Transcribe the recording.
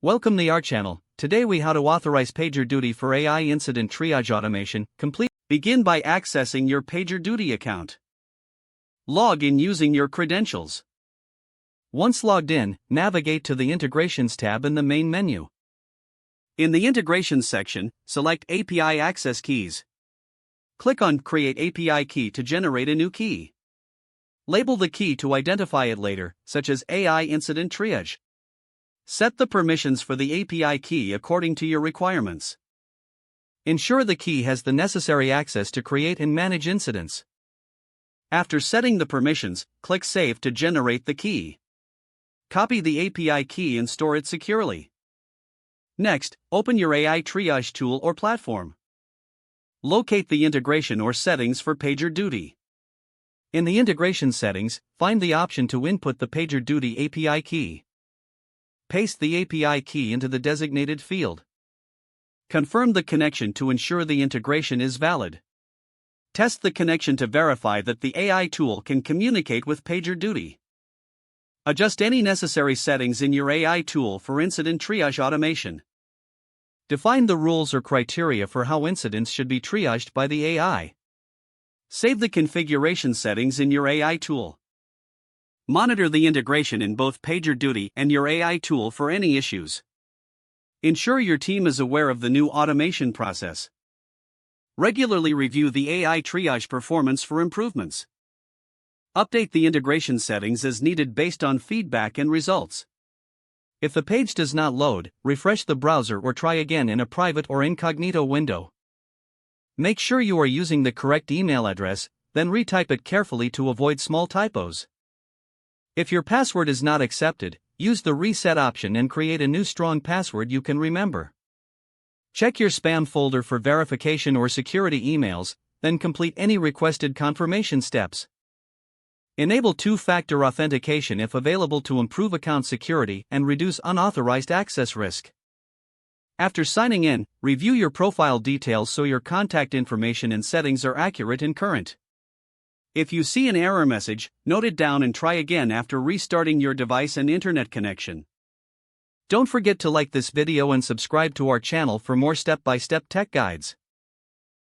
Welcome to our channel. Today we how to authorize PagerDuty for AI incident triage automation. Begin by accessing your PagerDuty account. Log in using your credentials. Once logged in, navigate to the Integrations tab in the main menu. In the Integrations section, select API Access Keys. Click on Create API Key to generate a new key. Label the key to identify it later, such as AI Incident Triage. Set the permissions for the API key according to your requirements. Ensure the key has the necessary access to create and manage incidents. After setting the permissions, click Save to generate the key. Copy the API key and store it securely. Next, open your AI Triage tool or platform. Locate the integration or settings for PagerDuty. In the integration settings, find the option to input the PagerDuty API key. Paste the API key into the designated field. Confirm the connection to ensure the integration is valid. Test the connection to verify that the AI tool can communicate with PagerDuty. Adjust any necessary settings in your AI tool for incident triage automation. Define the rules or criteria for how incidents should be triaged by the AI. Save the configuration settings in your AI tool. Monitor the integration in both PagerDuty and your AI tool for any issues. Ensure your team is aware of the new automation process. Regularly review the AI triage performance for improvements. Update the integration settings as needed based on feedback and results. If the page does not load, refresh the browser or try again in a private or incognito window. Make sure you are using the correct email address, then retype it carefully to avoid small typos. If your password is not accepted, use the reset option and create a new strong password you can remember. Check your spam folder for verification or security emails, then complete any requested confirmation steps. Enable two-factor authentication if available to improve account security and reduce unauthorized access risk. After signing in, review your profile details so your contact information and settings are accurate and current. If you see an error message, note it down and try again after restarting your device and internet connection. Don't forget to like this video and subscribe to our channel for more step-by-step tech guides.